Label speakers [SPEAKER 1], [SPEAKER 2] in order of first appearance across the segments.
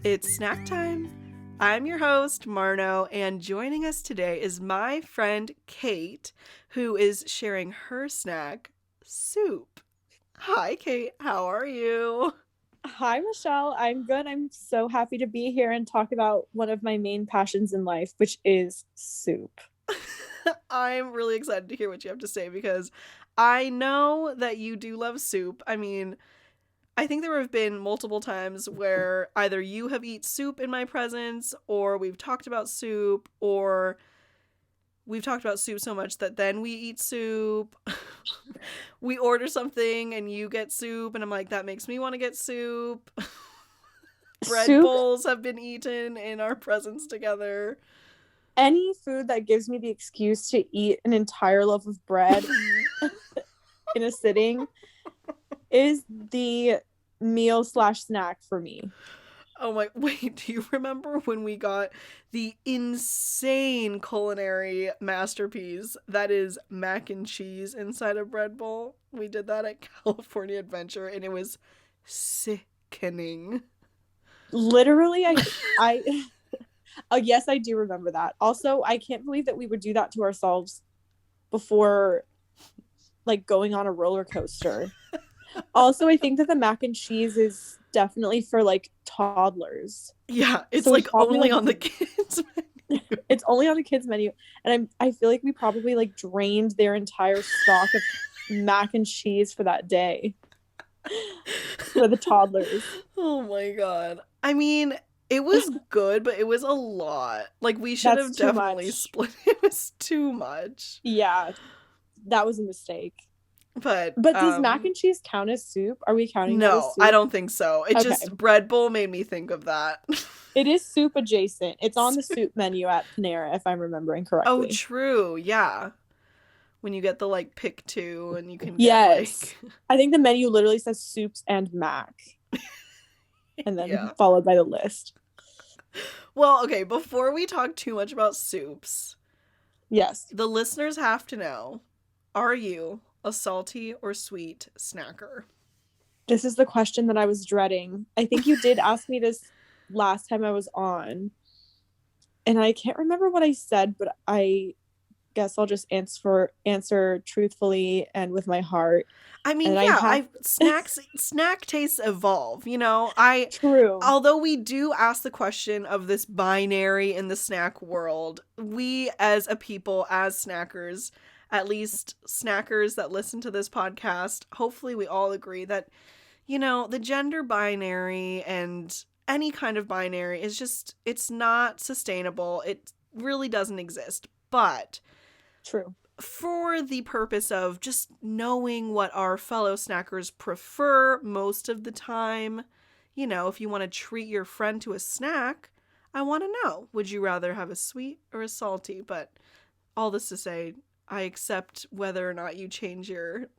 [SPEAKER 1] It's snack time. I'm your host, Marno, and joining us today is my friend Kate, who is sharing her snack, soup. Hi, Kate. How are you?
[SPEAKER 2] Hi, Michelle. I'm good. I'm so happy to be here and talk about one of my main passions in life, which is soup.
[SPEAKER 1] I'm really excited to hear what you have to say because I know that you do love soup. I mean, I think there have been multiple times where either you have eaten soup in my presence, or we've talked about soup, or we've talked about soup so much that then we eat soup. We order something and you get soup, and I'm like, that makes me want to get soup. Bread
[SPEAKER 2] Soup,
[SPEAKER 1] bowls have been eaten in our presence together.
[SPEAKER 2] any food that gives me the excuse to eat an entire loaf of bread in a sitting is the meal/snack for me.
[SPEAKER 1] Oh my, wait, do you remember when we got the insane culinary masterpiece that is mac and cheese inside a bread bowl? We did that at California Adventure and it was sickening.
[SPEAKER 2] Literally, I oh yes, I do remember that. Also, I can't believe that we would do that to ourselves before like going on a roller coaster. Also, I think that the mac and cheese is definitely for like toddlers.
[SPEAKER 1] Yeah, it's
[SPEAKER 2] So we
[SPEAKER 1] like
[SPEAKER 2] probably
[SPEAKER 1] only
[SPEAKER 2] like
[SPEAKER 1] on the kids menu.
[SPEAKER 2] it's only on the kids menu, and I feel like we probably like drained their entire stock of mac and cheese for that day for the toddlers.
[SPEAKER 1] Oh my god. I mean, it was good, but it was a lot. Like we should
[SPEAKER 2] That's
[SPEAKER 1] have
[SPEAKER 2] too
[SPEAKER 1] definitely
[SPEAKER 2] much.
[SPEAKER 1] split. It was too much.
[SPEAKER 2] Yeah, that was a mistake.
[SPEAKER 1] But
[SPEAKER 2] But does mac and cheese count as soup? Are we counting that as
[SPEAKER 1] no, I
[SPEAKER 2] soup?
[SPEAKER 1] don't think so. It
[SPEAKER 2] Okay.
[SPEAKER 1] just bread bowl made me think of that.
[SPEAKER 2] It is soup adjacent. It's on the soup menu at Panera, if I'm remembering
[SPEAKER 1] Oh,
[SPEAKER 2] correctly.
[SPEAKER 1] true. Yeah. When you get the like pick two and you can get
[SPEAKER 2] Yes.
[SPEAKER 1] like
[SPEAKER 2] I think the menu literally says soups and mac, and then
[SPEAKER 1] yeah.
[SPEAKER 2] followed by the list.
[SPEAKER 1] Well, okay, before we talk too much about soups,
[SPEAKER 2] Yes.
[SPEAKER 1] the listeners have to know, are you a salty or sweet snacker?
[SPEAKER 2] This is the question that I was dreading. I think you did ask me this last time I was on, and I can't remember what I said, but I guess I'll just answer truthfully and with my heart.
[SPEAKER 1] I mean,
[SPEAKER 2] And I
[SPEAKER 1] yeah,
[SPEAKER 2] have
[SPEAKER 1] I snack tastes evolve, you know. I
[SPEAKER 2] true.
[SPEAKER 1] Although we do ask the question of this binary in the snack world, we as a people, as snackers, at least snackers that listen to this podcast, hopefully we all agree that, you know, the gender binary and any kind of binary is just, it's not sustainable. It really doesn't exist. But
[SPEAKER 2] True.
[SPEAKER 1] for the purpose of just knowing what our fellow snackers prefer most of the time, you know, if you want to treat your friend to a snack, I want to know, would you rather have a sweet or a salty? But all this to say, I accept whether or not you change your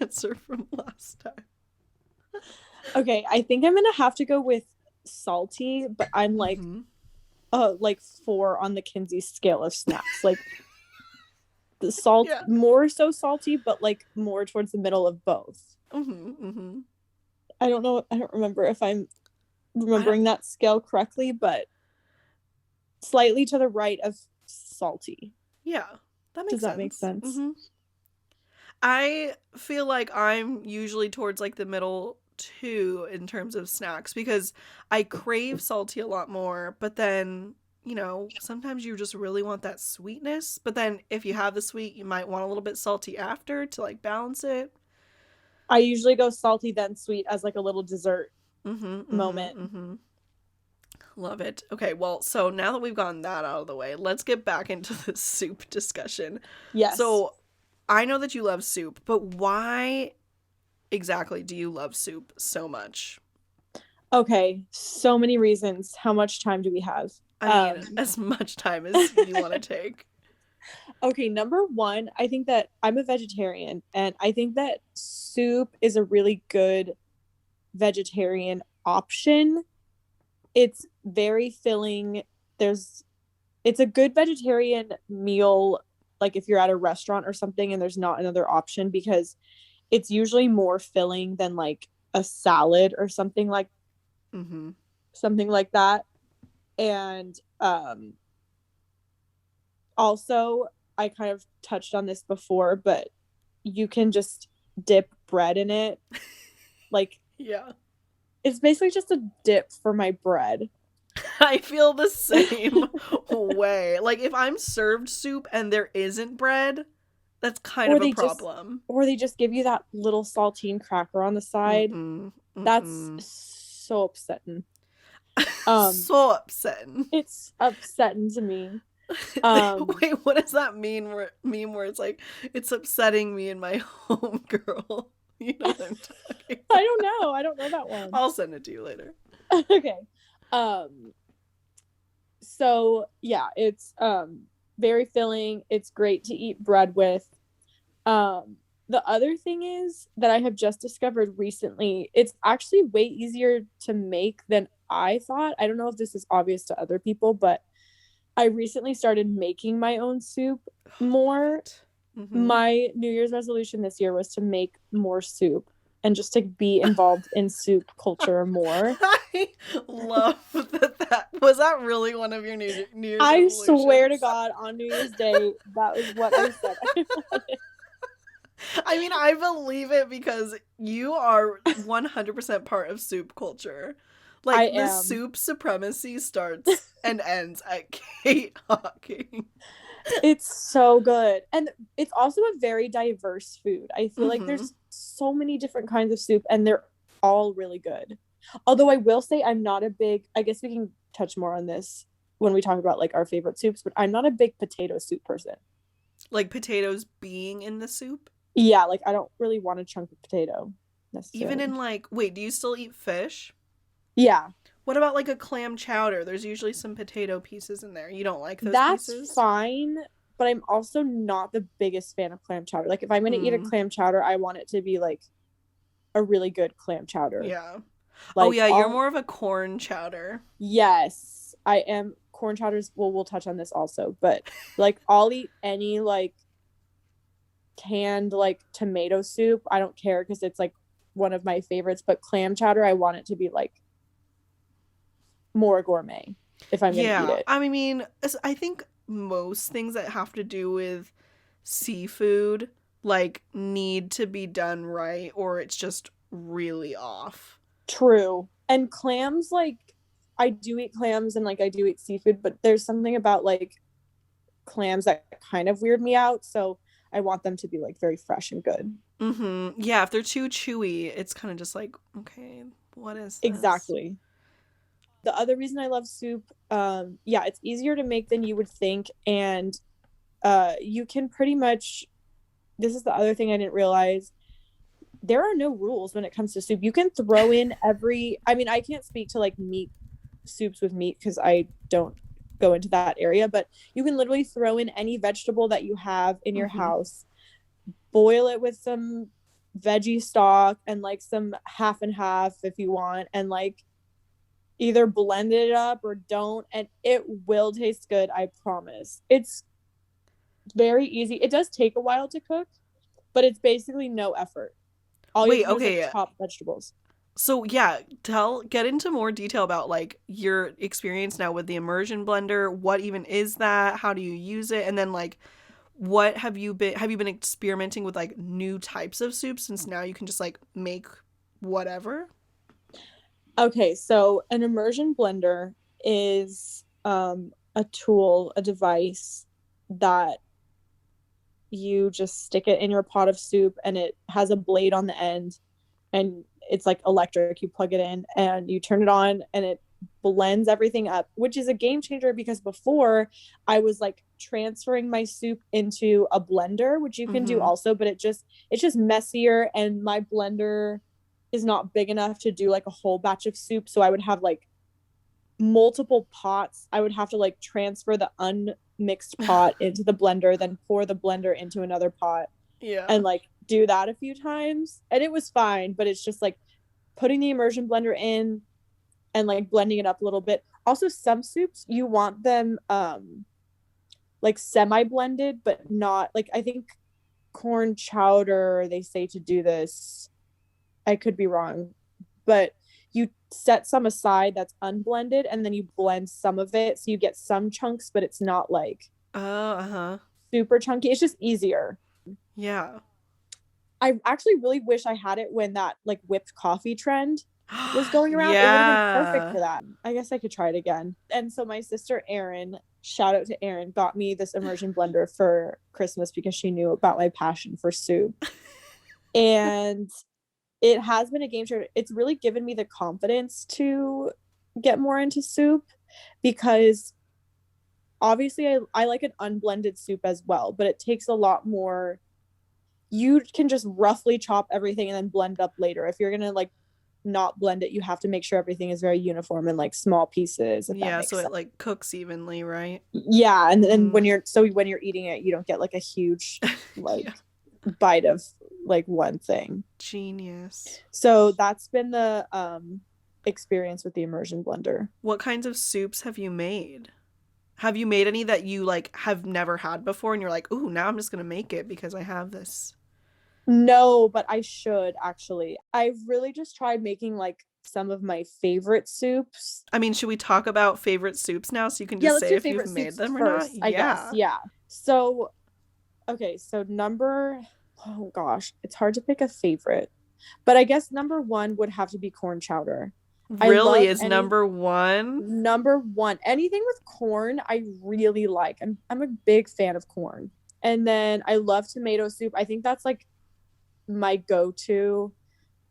[SPEAKER 1] answer from last time.
[SPEAKER 2] Okay, I think I'm gonna have to go with salty, but I'm like like 4 on the Kinsey scale of snacks. Like the salt more so salty, but like more towards the middle of both. I don't know. I don't remember if I'm remembering that scale correctly, but slightly to the right of salty.
[SPEAKER 1] Yeah, that makes
[SPEAKER 2] Does that
[SPEAKER 1] sense.
[SPEAKER 2] make sense?
[SPEAKER 1] I feel like I'm usually towards like the middle too in terms of snacks because I crave salty a lot more, but then, you know, sometimes you just really want that sweetness, but then if you have the sweet, you might want a little bit salty after to like balance it.
[SPEAKER 2] I usually go salty then sweet as like a little dessert moment.
[SPEAKER 1] Love it. Okay, well, so now that we've gotten that out of the way, let's get back into the soup discussion.
[SPEAKER 2] Yes.
[SPEAKER 1] So I know that you love soup, but why exactly do you love soup so much?
[SPEAKER 2] Okay, so many reasons. How much time do we have?
[SPEAKER 1] I mean, as much time as you want to take.
[SPEAKER 2] Okay, number one, I think that I'm a vegetarian, and I think that soup is a really good vegetarian option. It's very filling. It's a good vegetarian meal, like if you're at a restaurant or something and there's not another option, because it's usually more filling than like a salad or something like something like that. And also, I kind of touched on this before, but you can just dip bread in it. Like,
[SPEAKER 1] Yeah.
[SPEAKER 2] it's basically just a dip for my bread.
[SPEAKER 1] I feel the same way. Like if I'm served soup and there isn't bread, that's kind
[SPEAKER 2] Or
[SPEAKER 1] of a
[SPEAKER 2] they just
[SPEAKER 1] problem.
[SPEAKER 2] or they just give you that little saltine cracker on the side.
[SPEAKER 1] Mm-mm.
[SPEAKER 2] That's
[SPEAKER 1] Mm-mm.
[SPEAKER 2] so upsetting. Um
[SPEAKER 1] So upsetting.
[SPEAKER 2] it's upsetting to me. Um
[SPEAKER 1] Wait, what does that mean where it's like it's upsetting me and my homegirl? You know what I'm talking
[SPEAKER 2] I
[SPEAKER 1] about.
[SPEAKER 2] don't know. I don't know that one.
[SPEAKER 1] I'll send it to you later.
[SPEAKER 2] Okay. Um so yeah, it's very filling. It's great to eat bread with. The other thing is that I have just discovered recently, it's actually way easier to make than I thought. I don't know if this is obvious to other people, but I recently started making my own soup more.
[SPEAKER 1] Mm-hmm.
[SPEAKER 2] My New Year's resolution this year was to make more soup and just to be involved in soup culture more.
[SPEAKER 1] I love that. Was that really one of your New Year's
[SPEAKER 2] I swear to
[SPEAKER 1] resolutions?
[SPEAKER 2] God, on New Year's Day, that was what I said.
[SPEAKER 1] I mean, I believe it because you are 100% part of soup culture.
[SPEAKER 2] I
[SPEAKER 1] Like, the
[SPEAKER 2] am.
[SPEAKER 1] soup supremacy starts and ends at Kate Hocking.
[SPEAKER 2] It's so good. And it's also a very diverse food. I feel like
[SPEAKER 1] Mm-hmm.
[SPEAKER 2] there's so many different kinds of soup and they're all really good. Although I will say I'm not a big, I guess we can touch more on this when we talk about like our favorite soups, but I'm not a big potato soup person.
[SPEAKER 1] Like potatoes being in the soup.
[SPEAKER 2] Yeah, like I don't really want a chunk of potato
[SPEAKER 1] Even
[SPEAKER 2] necessarily.
[SPEAKER 1] in, like, wait, do you still eat fish?
[SPEAKER 2] Yeah,
[SPEAKER 1] What about, like, a clam chowder? There's usually some potato pieces in there. You don't like those
[SPEAKER 2] that's
[SPEAKER 1] pieces?
[SPEAKER 2] fine, but I'm also not the biggest fan of clam chowder. Like if I'm going to eat a
[SPEAKER 1] Hmm.
[SPEAKER 2] clam chowder, I want it to be like a really good clam chowder.
[SPEAKER 1] Yeah. Oh,
[SPEAKER 2] Like
[SPEAKER 1] yeah, you're
[SPEAKER 2] all
[SPEAKER 1] more of a corn chowder.
[SPEAKER 2] Yes, I am. Corn chowders, well, we'll touch on this also, but like I'll eat any like canned like tomato soup. I don't care because it's like one of my favorites, but clam chowder, I want it to be like more gourmet if I'm gonna eat
[SPEAKER 1] Yeah,
[SPEAKER 2] it.
[SPEAKER 1] I mean, I think most things that have to do with seafood like need to be done right or it's just really off.
[SPEAKER 2] True. And clams, like I do eat clams and like I do eat seafood, but there's something about like clams that kind of weird me out. So I want them to be like very fresh and good.
[SPEAKER 1] Mhm. Yeah, if they're too chewy, it's kind of just like, okay, what is this?
[SPEAKER 2] Exactly. The other reason I love soup, yeah, it's easier to make than you would think, and you can pretty much. This is the other thing I didn't realize. There are no rules when it comes to soup. You can throw in every. I mean, I can't speak to like meat soups with meat because I don't go into that area, but you can literally throw in any vegetable that you have in your
[SPEAKER 1] Mhm.
[SPEAKER 2] house, boil it with some veggie stock and like some half and half if you want, and like either blend it up or don't, and it will taste good. I promise. It's very easy. It does take a while to cook, but it's basically no effort. All you have
[SPEAKER 1] Wait,
[SPEAKER 2] to do is like
[SPEAKER 1] okay.
[SPEAKER 2] chop vegetables.
[SPEAKER 1] So yeah, get into more detail about like your experience now with the immersion blender. What even is that? How do you use it? And then like what have you been experimenting with like new types of soups since now you can just like make whatever?
[SPEAKER 2] Okay, so an immersion blender is a tool, a device that you just stick it in your pot of soup and it has a blade on the end and it's like electric. You plug it in and you turn it on and it blends everything up, which is a game changer because before I was like transferring my soup into a blender, which you can do
[SPEAKER 1] Mhm.
[SPEAKER 2] also, but it's just messier and my blender is not big enough to do like a whole batch of soup. So I would have like multiple pots. I would have to like transfer the unmixed pot into the blender, then pour the blender into another pot
[SPEAKER 1] Yeah.
[SPEAKER 2] and like do that a few times. And it was fine, but it's just like putting the immersion blender in and like blending it up a little bit. Also, some soups you want them like semi blended, but not like I think corn chowder they say to do this. I could be wrong, but you set some aside that's unblended, and then you blend some of it so you get some chunks, but it's not like super chunky. It's just easier.
[SPEAKER 1] Yeah.
[SPEAKER 2] I actually really wish I had it when that like whipped coffee trend was going around. It would have been perfect
[SPEAKER 1] Yeah.
[SPEAKER 2] for that. I guess I could try it again. And so my sister Erin, shout out to Erin, got me this immersion blender for Christmas because she knew about my passion for soup. And it has been a game changer. It's really given me the confidence to get more into soup because obviously I like an unblended soup as well, but it takes a lot more. You can just roughly chop everything and then blend up later. If you're gonna like not blend it, you have to make sure everything is very uniform in like small pieces, if that
[SPEAKER 1] Yeah,
[SPEAKER 2] makes
[SPEAKER 1] so it
[SPEAKER 2] sense.
[SPEAKER 1] like cooks evenly, right?
[SPEAKER 2] Yeah, and then when you're eating it, you don't get like a huge like bite of like one thing.
[SPEAKER 1] Genius.
[SPEAKER 2] So that's been the experience with the immersion blender.
[SPEAKER 1] What kinds of soups have you made? Have you made any that you like have never had before and you're like, ooh, now I'm just gonna make it because I have this?
[SPEAKER 2] No, but I should actually. I've really just tried making like some of my favorite soups.
[SPEAKER 1] I mean, should we talk about favorite soups now so you can
[SPEAKER 2] Yeah,
[SPEAKER 1] just
[SPEAKER 2] let's
[SPEAKER 1] say
[SPEAKER 2] do
[SPEAKER 1] if you've
[SPEAKER 2] favorite
[SPEAKER 1] made
[SPEAKER 2] soups
[SPEAKER 1] them or not?
[SPEAKER 2] first, I guess.
[SPEAKER 1] Yeah.
[SPEAKER 2] Yeah. So, okay, so oh gosh, it's hard to pick a favorite. But I guess number one would have to be corn chowder. I
[SPEAKER 1] Really
[SPEAKER 2] love
[SPEAKER 1] is
[SPEAKER 2] any
[SPEAKER 1] number one?
[SPEAKER 2] number one. Anything with corn, I really like. I'm a big fan of corn. And then I love tomato soup. I think that's like my go-to.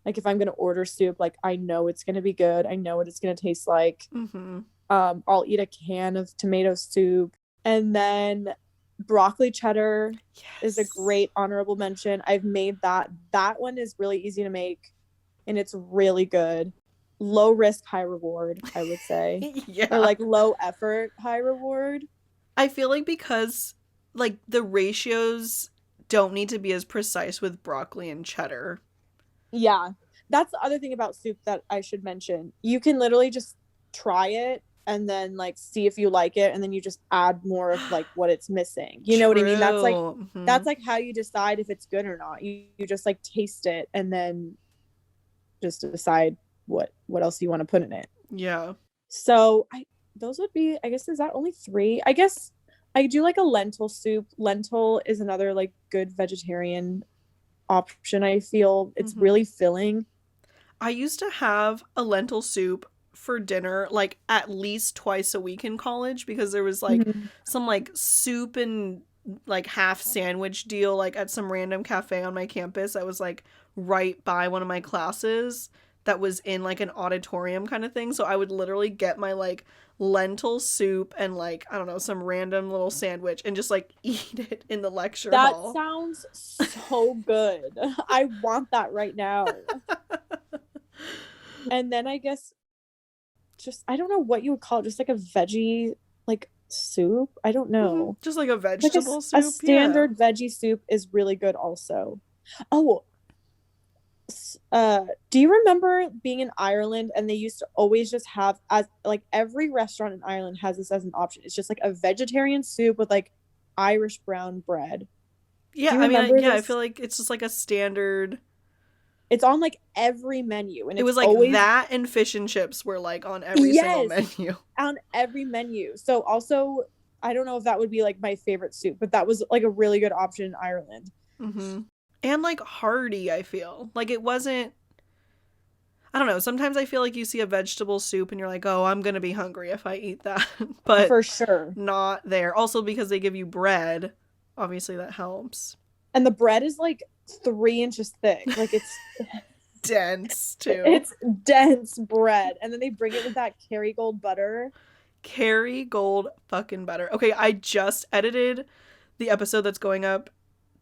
[SPEAKER 2] Like if I'm gonna order soup, like I know it's gonna be good. I know what it's gonna taste like.
[SPEAKER 1] Mm-hmm.
[SPEAKER 2] I'll eat a can of tomato soup. And then broccoli cheddar is a great honorable mention. I've made that. That one is really easy to make and it's really good. Low risk, high reward, I would say.
[SPEAKER 1] Yeah.
[SPEAKER 2] Or like low effort, high reward.
[SPEAKER 1] I feel like because like the ratios don't need to be as precise with broccoli and cheddar.
[SPEAKER 2] Yeah. That's the other thing about soup that I should mention. You can literally just try it and then like see if you like it and then you just add more of like what it's missing. You know what I mean? That's like how you decide if it's good or not. You just like taste it and then just decide what else you want to put in it.
[SPEAKER 1] Yeah.
[SPEAKER 2] So those would be, I guess, is that only three? I guess I do like a lentil soup. Lentil is another like good vegetarian option. I feel it's really filling.
[SPEAKER 1] I used to have a lentil soup for dinner like at least twice a week in college because there was like some like soup and like half sandwich deal like at some random cafe on my campus. I was like right by one of my classes that was in like an auditorium kind of thing. So I would literally get my like lentil soup and like, I don't know, some random little sandwich and just like eat it in the lecture hall.
[SPEAKER 2] That sounds so good. I want that right now. And then I guess just, I don't know what you would call it, just like a veggie like soup. I don't know.
[SPEAKER 1] Just like a vegetable soup.
[SPEAKER 2] A standard veggie soup is really good also. Oh, do you remember being in Ireland and they used to always just have, as like every restaurant in Ireland has this as an option. It's just like a vegetarian soup with like Irish brown bread.
[SPEAKER 1] Yeah, I mean, yeah, I feel like it's just like a standard.
[SPEAKER 2] It's on like every menu, and
[SPEAKER 1] it was like always that and fish and chips were like on every single menu.
[SPEAKER 2] On every menu. So also, I don't know if that would be like my favorite soup, but that was like a really good option in Ireland.
[SPEAKER 1] And like hearty, I feel like it wasn't. I don't know. Sometimes I feel like you see a vegetable soup and you're like, oh, I'm gonna be hungry if I eat that, but
[SPEAKER 2] for sure
[SPEAKER 1] not there. Also because they give you bread, obviously that helps.
[SPEAKER 2] And the bread is like 3 inches thick. Like it's
[SPEAKER 1] dense too.
[SPEAKER 2] It's dense bread. And then they bring it with that Kerrygold butter.
[SPEAKER 1] Kerrygold fucking butter. Okay, I just edited the episode that's going up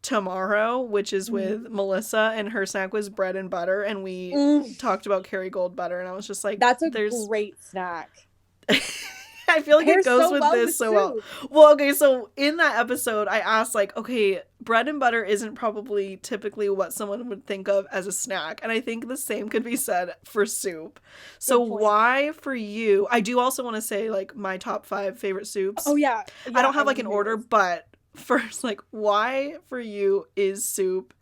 [SPEAKER 1] tomorrow, which is with Melissa, and her snack was bread and butter, and we talked about Kerrygold butter, and I was just like,
[SPEAKER 2] that's a great snack.
[SPEAKER 1] I feel like it goes with this so well. Well, okay, so in that episode, I asked like, okay, bread and butter isn't probably typically what someone would think of as a snack, and I think the same could be said for soup. So why for you? I do also want to say like my top 5 favorite soups.
[SPEAKER 2] Oh yeah.
[SPEAKER 1] I don't have like an order, but first, like, why for you is soup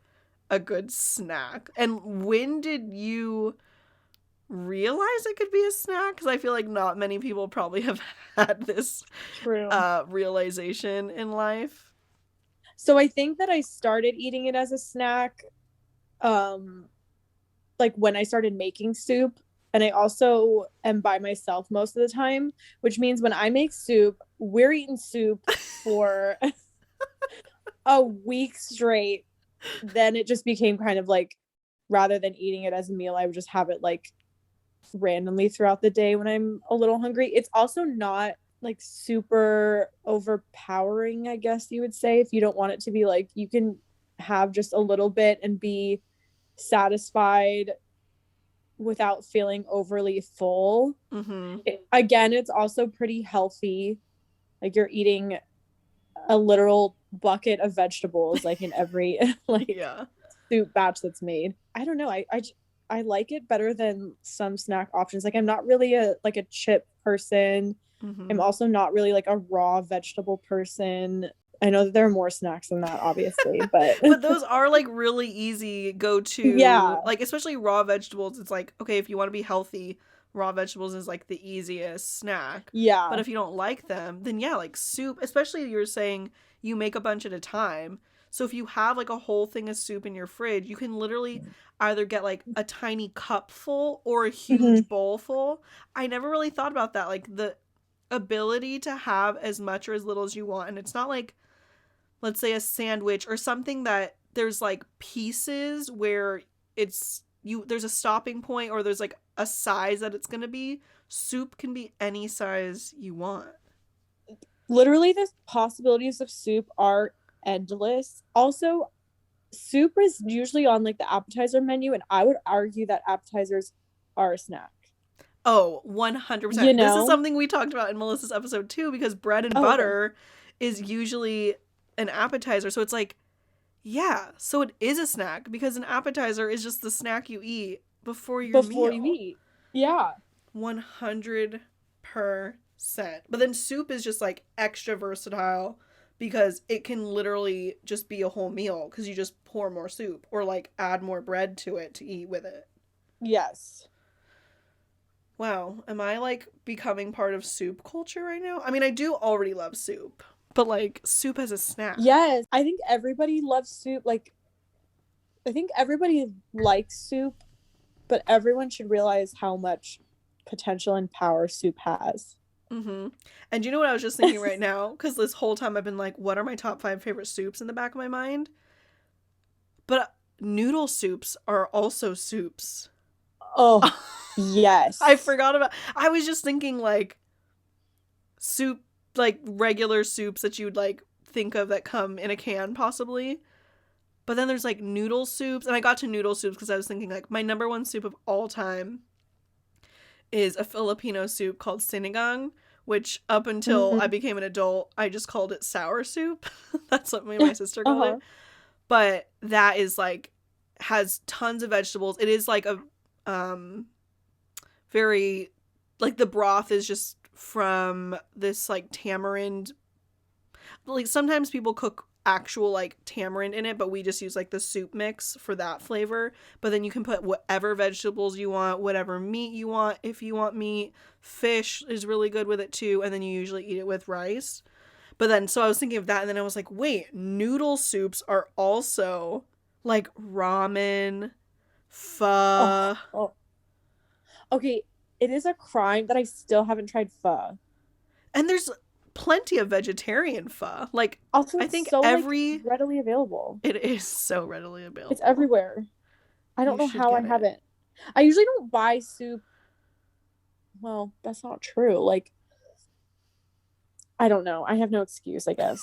[SPEAKER 1] a good snack? And when did you realize it could be a snack, because I feel like not many people probably have had this
[SPEAKER 2] True.
[SPEAKER 1] realization in life.
[SPEAKER 2] So I think that I started eating it as a snack like when I started making soup, and I also am by myself most of the time, which means when I make soup, we're eating soup for a week straight. Then it just became kind of like, rather than eating it as a meal, I would just have it like randomly throughout the day when I'm a little hungry. It's also not like super overpowering, I guess you would say. If you don't want it to be, like, you can have just a little bit and be satisfied without feeling overly full. Again, it's also pretty healthy. Like, you're eating a literal bucket of vegetables like in every like soup batch that's made. I don't know. I like it better than some snack options. Like, I'm not really a chip person. I'm also not really like a raw vegetable person. I know that there are more snacks than that, obviously, but
[SPEAKER 1] but those are like really easy go-to.
[SPEAKER 2] Yeah.
[SPEAKER 1] Like, especially raw vegetables. It's like, okay, if you want to be healthy, raw vegetables is like the easiest snack.
[SPEAKER 2] Yeah.
[SPEAKER 1] But if you don't like them, then yeah, like soup, especially you're saying you make a bunch at a time. So if you have like a whole thing of soup in your fridge, you can literally either get like a tiny cup full or a huge bowl full. I never really thought about that. Like, the ability to have as much or as little as you want. And it's not like, let's say, a sandwich or something that there's like pieces where there's a stopping point, or there's like a size that it's going to be. Soup can be any size you want.
[SPEAKER 2] Literally, the possibilities of soup are endless. Also, soup is usually on like the appetizer menu, and I would argue that appetizers are a snack.
[SPEAKER 1] Oh, 100%.
[SPEAKER 2] You know?
[SPEAKER 1] This is something we talked about in Melissa's episode too, because bread and butter is usually an appetizer. So it's like, yeah, so it is a snack, because an appetizer is just the snack you eat before your meal.
[SPEAKER 2] You eat. Yeah.
[SPEAKER 1] 100%. But then soup is just like extra versatile, because it can literally just be a whole meal, because you just pour more soup or like add more bread to it to eat with it.
[SPEAKER 2] Yes.
[SPEAKER 1] Wow, am I like becoming part of soup culture right now? I mean, I do already love soup, but like soup as a snack.
[SPEAKER 2] Yes, I think everybody loves soup. Like, I think everybody likes soup, but everyone should realize how much potential and power soup has.
[SPEAKER 1] And you know what I was just thinking right now? Because this whole time I've been like, what are my top 5 favorite soups in the back of my mind? But noodle soups are also soups.
[SPEAKER 2] Oh, yes.
[SPEAKER 1] I forgot about... I was just thinking like soup, like regular soups that you'd like think of that come in a can possibly. But then there's like noodle soups. And I got to noodle soups because I was thinking like my number 1 soup of all time is a Filipino soup called sinigang, which up until I became an adult, I just called it sour soup. That's what me and my sister called it. But that is like, has tons of vegetables. It is like a very, like, the broth is just from this like tamarind. Like, sometimes people cook actual like tamarind in it, but we just use like the soup mix for that flavor. But then you can put whatever vegetables you want, whatever meat you want. If you want meat, fish is really good with it too, and then you usually eat it with rice. But then, so I was thinking of that, and then I was like, wait, noodle soups are also like ramen, pho.
[SPEAKER 2] Okay, it is a crime that I still haven't tried pho.
[SPEAKER 1] And there's plenty of vegetarian pho. Like,
[SPEAKER 2] also,
[SPEAKER 1] I think
[SPEAKER 2] so, like, readily available.
[SPEAKER 1] It is so readily available.
[SPEAKER 2] It's everywhere. I don't know how I haven't. I usually don't buy soup. Well, that's not true. Like, I don't know. I have no excuse, I guess.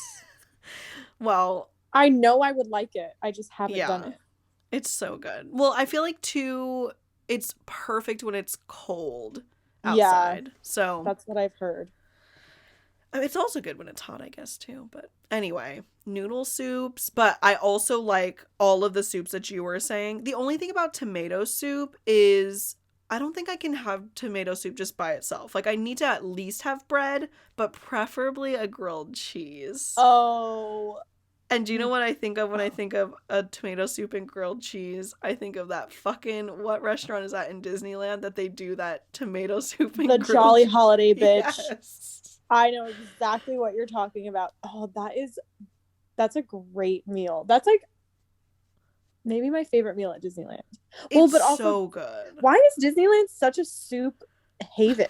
[SPEAKER 1] Well,
[SPEAKER 2] I know I would like it. I just haven't done it.
[SPEAKER 1] It's so good. Well, I feel like too, it's perfect when it's cold outside. Yeah, so
[SPEAKER 2] that's what I've heard.
[SPEAKER 1] I mean, it's also good when it's hot, I guess, too. But anyway, noodle soups. But I also like all of the soups that you were saying. The only thing about tomato soup is I don't think I can have tomato soup just by itself. Like, I need to at least have bread, but preferably a grilled cheese.
[SPEAKER 2] Oh,
[SPEAKER 1] And do you know what I think of when I think of a tomato soup and grilled cheese? I think of that fucking, what restaurant is that in Disneyland that they do that tomato soup and
[SPEAKER 2] The
[SPEAKER 1] grilled
[SPEAKER 2] Jolly
[SPEAKER 1] cheese?
[SPEAKER 2] Holiday, bitch.
[SPEAKER 1] Yes.
[SPEAKER 2] I know exactly what you're talking about. Oh, that's a great meal. That's like maybe my favorite meal at Disneyland. Well,
[SPEAKER 1] It's
[SPEAKER 2] but also,
[SPEAKER 1] so good.
[SPEAKER 2] why is Disneyland such a soup haven?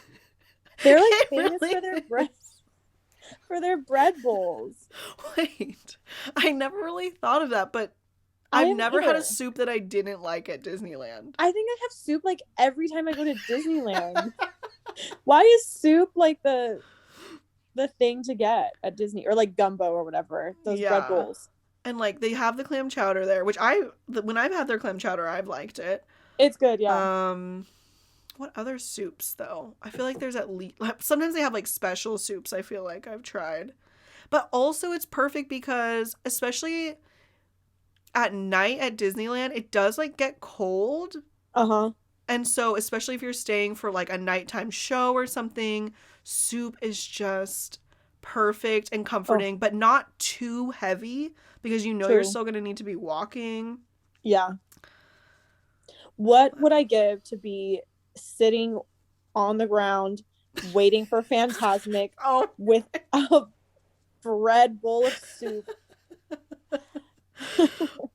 [SPEAKER 2] They're like
[SPEAKER 1] It
[SPEAKER 2] famous
[SPEAKER 1] really
[SPEAKER 2] for their
[SPEAKER 1] is.
[SPEAKER 2] bread, for their bread bowls.
[SPEAKER 1] Wait, I never really thought of that, but
[SPEAKER 2] I
[SPEAKER 1] I've
[SPEAKER 2] haven't
[SPEAKER 1] never had a
[SPEAKER 2] either.
[SPEAKER 1] soup that I didn't like at Disneyland.
[SPEAKER 2] I think I have soup like every time I go to Disneyland. Why is soup like the thing to get at Disney, or like gumbo or whatever, those bread
[SPEAKER 1] Yeah.
[SPEAKER 2] bowls?
[SPEAKER 1] And like they have the clam chowder there, which when I've had their clam chowder, I've liked it.
[SPEAKER 2] It's good, yeah.
[SPEAKER 1] What other soups though? I feel like there's at least sometimes they have like special soups. I feel like I've tried, but also it's perfect because especially at night at Disneyland, it does like get cold.
[SPEAKER 2] Uh-huh.
[SPEAKER 1] And so, especially if you're staying for like a nighttime show or something, soup is just perfect and comforting, but not too heavy because you know you're
[SPEAKER 2] True.
[SPEAKER 1] still going to need to be walking.
[SPEAKER 2] Yeah. What would I give to be sitting on the ground waiting for Fantasmic
[SPEAKER 1] Oh,
[SPEAKER 2] with a bread bowl of soup?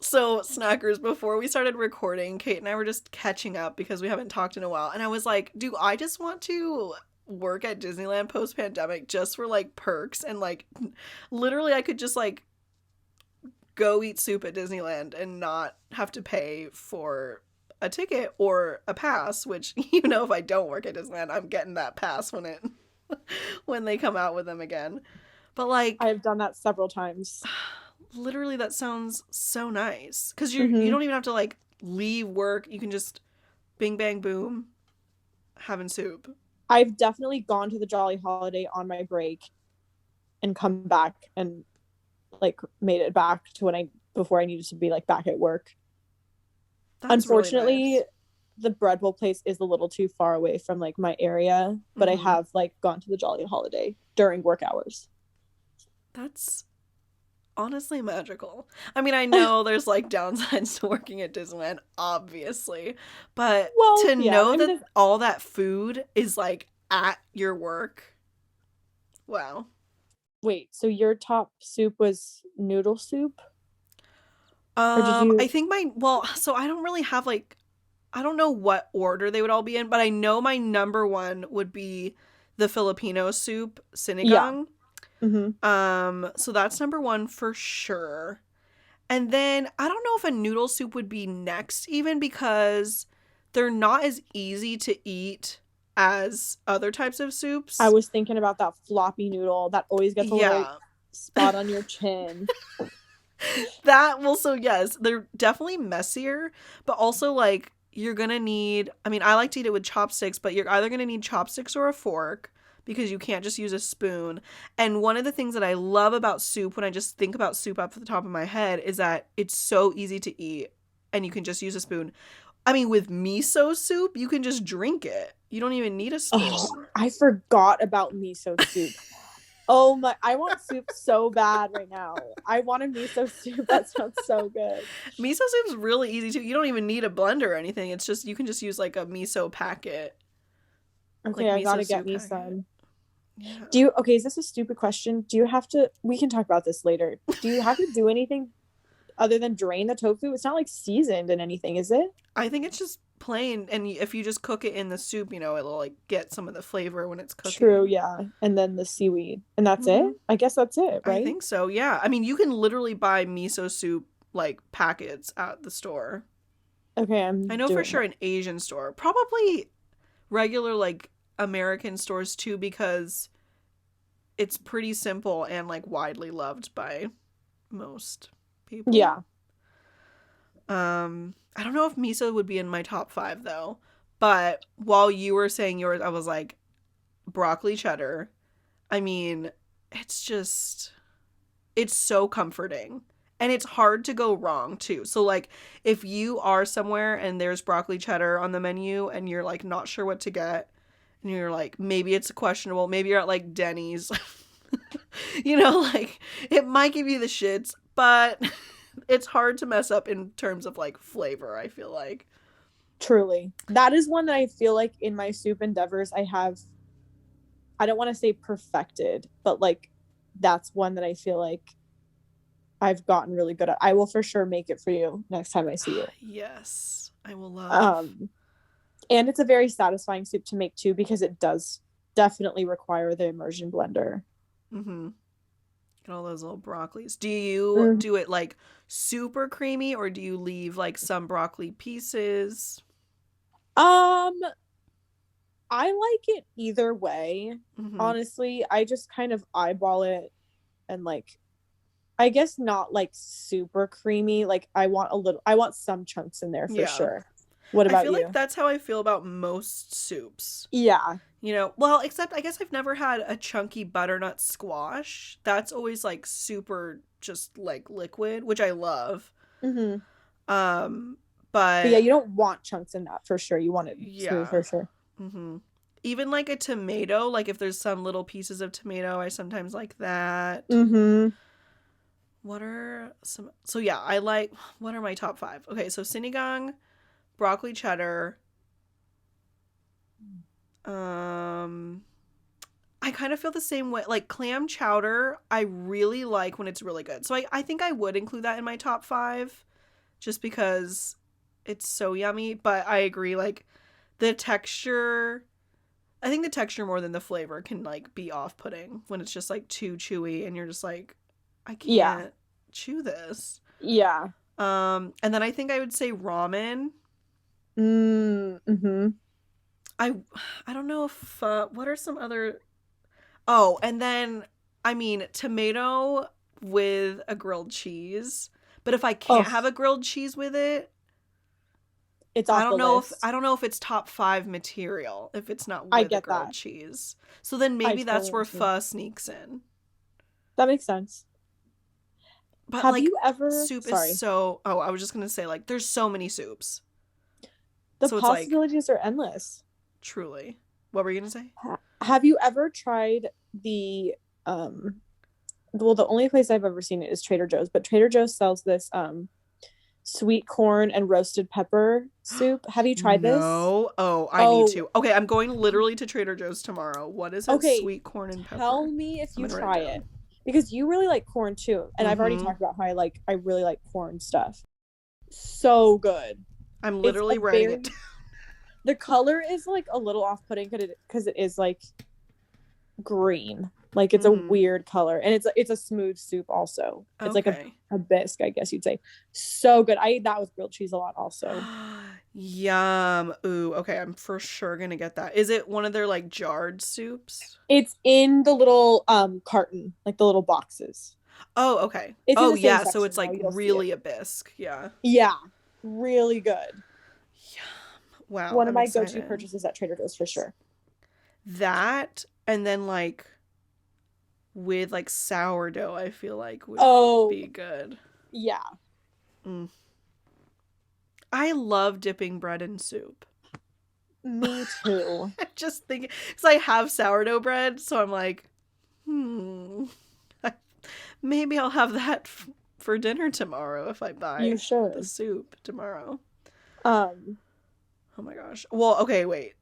[SPEAKER 1] so snackers, before we started recording, Kate and I were just catching up because we haven't talked in a while. And I was like, do I just want to work at Disneyland post pandemic just for like perks? And like, literally, I could just like go eat soup at Disneyland and not have to pay for a ticket or a pass, which, you know, if I don't work at Disneyland, I'm getting that pass when they come out with them again. But like,
[SPEAKER 2] I've done that several times.
[SPEAKER 1] literally, that sounds so nice because you
[SPEAKER 2] Mhm.
[SPEAKER 1] don't even have to like leave work. You can just bing bang boom having soup.
[SPEAKER 2] I've definitely gone to the Jolly Holiday on my break and come back and like made it back to before I needed to be like back at work.
[SPEAKER 1] That's
[SPEAKER 2] Unfortunately,
[SPEAKER 1] really nice.
[SPEAKER 2] the bread bowl place is a little too far away from like my area, but I have like gone to the Jolly Holiday during work hours.
[SPEAKER 1] That's honestly magical. I mean, I know there's like downsides to working at Disneyland, obviously, but
[SPEAKER 2] Well,
[SPEAKER 1] to
[SPEAKER 2] yeah,
[SPEAKER 1] know
[SPEAKER 2] I mean,
[SPEAKER 1] that all that food is like at your work, wow.
[SPEAKER 2] wait, so your top soup was noodle soup? Or did you?
[SPEAKER 1] I think so I don't really have like, I don't know what order they would all be in, but I know my number one would be the Filipino soup,
[SPEAKER 2] Yeah.
[SPEAKER 1] sinigang.
[SPEAKER 2] Mm-hmm.
[SPEAKER 1] So that's number one for sure. And then I don't know if a noodle soup would be next, even because they're not as easy to eat as other types of soups.
[SPEAKER 2] I was thinking about that floppy noodle that always gets a little
[SPEAKER 1] Yeah.
[SPEAKER 2] spot on your chin.
[SPEAKER 1] So yes, they're definitely messier, but also like you're gonna need, I mean, I like to eat it with chopsticks, but you're either gonna need chopsticks or a fork because you can't just use a spoon. And one of the things that I love about soup, when I just think about soup off the top of my head, is that it's so easy to eat and you can just use a spoon. I mean, with miso soup, you can just drink it. You don't even need a spoon.
[SPEAKER 2] Oh, I forgot about miso soup. Oh my, I want soup so bad right now. I want a miso soup. That sounds so good.
[SPEAKER 1] Miso soup's really easy too. You don't even need a blender or anything. It's just, you can just use like a miso packet.
[SPEAKER 2] Okay,
[SPEAKER 1] Like
[SPEAKER 2] I
[SPEAKER 1] miso
[SPEAKER 2] gotta get
[SPEAKER 1] soup
[SPEAKER 2] me
[SPEAKER 1] packet.
[SPEAKER 2] some.
[SPEAKER 1] Yeah.
[SPEAKER 2] Okay, is this a stupid question? We can talk about this later. Do you have to do anything other than drain the tofu? It's not like seasoned and anything, is it?
[SPEAKER 1] I think it's just plain, and if you just cook it in the soup, you know, it'll like get some of the flavor when it's cooking.
[SPEAKER 2] True, yeah. And then the seaweed. And that's it? I guess that's it, right?
[SPEAKER 1] I think so, yeah. I mean, you can literally buy miso soup like packets at the store.
[SPEAKER 2] Okay,
[SPEAKER 1] I know for sure an Asian store. Probably regular like American stores too, because it's pretty simple and like widely loved by most people.
[SPEAKER 2] Yeah.
[SPEAKER 1] I don't know if miso would be in my top 5 though. But while you were saying yours, I was like, broccoli cheddar. I mean, it's so comforting. And it's hard to go wrong too. So like if you are somewhere and there's broccoli cheddar on the menu and you're like not sure what to get, and you're like, maybe it's questionable, maybe you're at like Denny's, you know, like it might give you the shits, but it's hard to mess up in terms of like flavor, I feel like.
[SPEAKER 2] Truly. That is one that I feel like in my soup endeavors I don't want to say perfected, but like that's one that I feel like I've gotten really good at. I will for sure make it for you next time I see you.
[SPEAKER 1] Yes, I will love.
[SPEAKER 2] And it's a very satisfying soup to make too, because it does definitely require the immersion blender.
[SPEAKER 1] Mm-hmm. Get all those little broccolis. Do you do it like super creamy, or do you leave like some broccoli pieces?
[SPEAKER 2] I like it either way. Honestly, I just kind of eyeball it, and like, I guess not like super creamy. Like I want some chunks in there for sure. What about you?
[SPEAKER 1] I feel like that's how I feel about most soups.
[SPEAKER 2] Yeah.
[SPEAKER 1] You know, well, except I guess I've never had a chunky butternut squash. That's always like super just like liquid, which I love. But
[SPEAKER 2] yeah, you don't want chunks in that for sure. You want it smooth for sure.
[SPEAKER 1] Even like a tomato, like if there's some little pieces of tomato, I sometimes like that. What are some? So yeah, I like. What are my top 5? Okay, so sinigang, broccoli cheddar. I kind of feel the same way. Like clam chowder, I really like when it's really good. So I think I would include that in my top 5, just because it's so yummy. But I agree, like the texture. I think the texture more than the flavor can like be off-putting when it's just like too chewy and you're just like, I can't chew this.
[SPEAKER 2] Yeah.
[SPEAKER 1] And then I think I would say ramen. I don't know if what are some other. Oh, and then I mean tomato with a grilled cheese. But if I can't have a grilled cheese with it,
[SPEAKER 2] it's off the list.
[SPEAKER 1] I don't know if it's top 5 material if it's not with a grilled cheese. So then maybe that's where pho sneaks in.
[SPEAKER 2] That makes sense.
[SPEAKER 1] But have like, you ever soup is so I was just gonna say, like, there's so many soups.
[SPEAKER 2] The so possibilities are endless.
[SPEAKER 1] Truly. What were you gonna say?
[SPEAKER 2] Have you ever tried the well, the only place I've ever seen it is Trader Joe's, but Trader Joe's sells this sweet corn and roasted pepper soup. Have you tried this?
[SPEAKER 1] No. Oh, I need to. Okay, I'm going literally to Trader Joe's tomorrow. What is it?
[SPEAKER 2] Okay,
[SPEAKER 1] sweet corn and pepper.
[SPEAKER 2] Tell me if you try it. Because you really like corn too. And I've already talked about how I really like corn stuff. So good.
[SPEAKER 1] I'm literally writing it down.
[SPEAKER 2] The color is like a little off-putting because it is like green. Like it's a weird color, and it's a smooth soup also. It's like a bisque, I guess you'd say. So good. I ate that with grilled cheese a lot also.
[SPEAKER 1] Yum. Ooh, okay, I'm for sure gonna get that. Is it one of their like jarred soups?
[SPEAKER 2] It's in the little carton, like the little boxes.
[SPEAKER 1] Oh, okay. Oh yeah, so it's like really a bisque. Yeah.
[SPEAKER 2] Yeah. Really good.
[SPEAKER 1] Yum. Wow.
[SPEAKER 2] One of my go-to purchases at Trader Joe's for sure.
[SPEAKER 1] That, and then like with like sourdough, I feel like would be good.
[SPEAKER 2] Yeah.
[SPEAKER 1] I love dipping bread in soup.
[SPEAKER 2] Me too.
[SPEAKER 1] Just thinking, because I have sourdough bread, so I'm like, maybe I'll have that for dinner tomorrow if I buy the soup tomorrow. Oh my gosh. Well, okay, wait.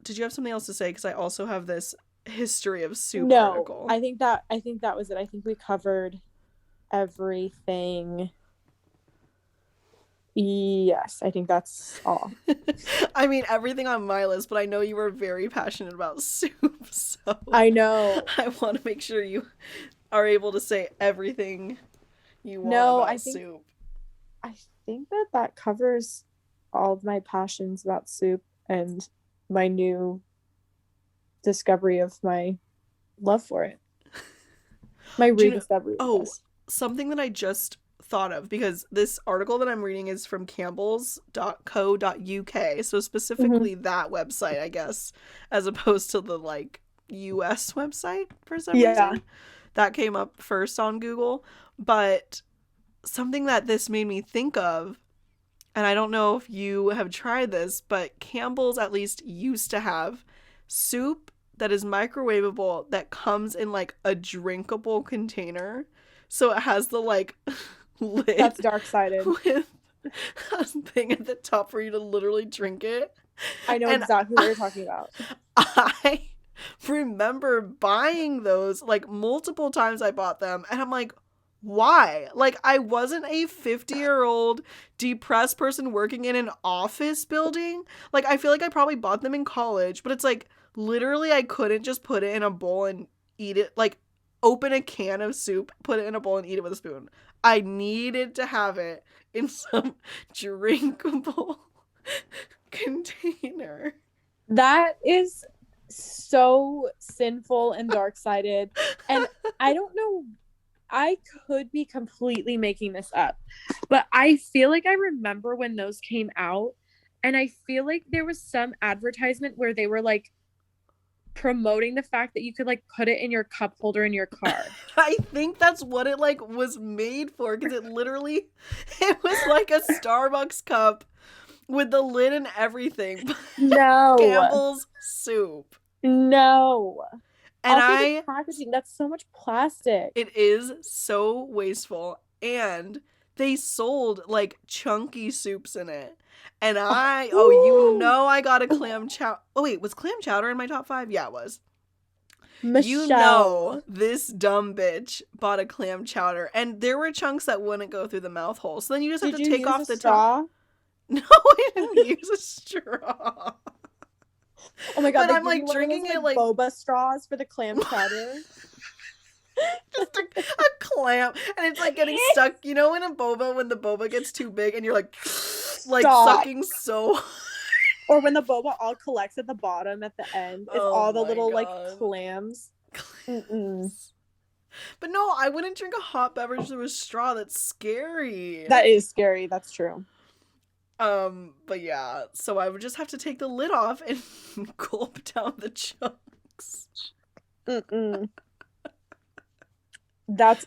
[SPEAKER 1] Did you have something else to say? Because I also have this history of soup article.
[SPEAKER 2] I think that was it. I think we covered everything. Yes, I think that's all.
[SPEAKER 1] I mean, everything on my list, but I know you were very passionate about soup, so
[SPEAKER 2] I know.
[SPEAKER 1] I want to make sure you are able to say everything you want about soup.
[SPEAKER 2] I think that covers all of my passions about soup and my new discovery of my love for it. My rediscovery.
[SPEAKER 1] Something that I just thought of, because this article that I'm reading is from campbells.co.uk, so specifically that website, I guess, as opposed to the like US website for some reason. That came up first on Google. But something that this made me think of, and I don't know if you have tried this, but Campbell's at least used to have soup that is microwavable that comes in like a drinkable container. So it has the like lid.
[SPEAKER 2] That's dark-sided.
[SPEAKER 1] With a thing at the top for you to literally drink it.
[SPEAKER 2] I know exactly what you're talking about.
[SPEAKER 1] I remember buying those like multiple times. I bought them and I'm like, why? Like, I wasn't a 50-year-old depressed person working in an office building. Like, I feel like I probably bought them in college, but it's like literally I couldn't just put it in a bowl and eat it. Like, open a can of soup, put it in a bowl and eat it with a spoon. I needed to have it in some drinkable container.
[SPEAKER 2] That is so sinful and dark-sided. And I don't know, I could be completely making this up, but I feel like I remember when those came out, and I feel like there was some advertisement where they were like promoting the fact that you could like put it in your cup holder in your car.
[SPEAKER 1] I think that's what it like was made for, because it was like a Starbucks cup with the lid and everything.
[SPEAKER 2] No.
[SPEAKER 1] Campbell's soup.
[SPEAKER 2] No.
[SPEAKER 1] And
[SPEAKER 2] also, the packaging, that's so much plastic.
[SPEAKER 1] It is so wasteful. And they sold like chunky soups in it. And I got a clam chowder. Oh wait, was clam chowder in my top 5? Yeah, it was.
[SPEAKER 2] Michelle.
[SPEAKER 1] You know, this dumb bitch bought a clam chowder, and there were chunks that wouldn't go through the mouth hole. So then you just have to take off the
[SPEAKER 2] straw?
[SPEAKER 1] top. No, I didn't use a straw.
[SPEAKER 2] Oh my god!
[SPEAKER 1] But I'm like drinking
[SPEAKER 2] those,
[SPEAKER 1] it like
[SPEAKER 2] boba straws for the clam chowder.
[SPEAKER 1] Just a clam, and it's like getting stuck. You know, when the boba gets too big, and you're like sucking so.
[SPEAKER 2] Or when the boba all collects at the bottom at the end, it's all the little like clams.
[SPEAKER 1] But no, I wouldn't drink a hot beverage through a straw. That's scary.
[SPEAKER 2] That is scary. That's true.
[SPEAKER 1] But yeah, so I would just have to take the lid off and gulp down the chunks.
[SPEAKER 2] That's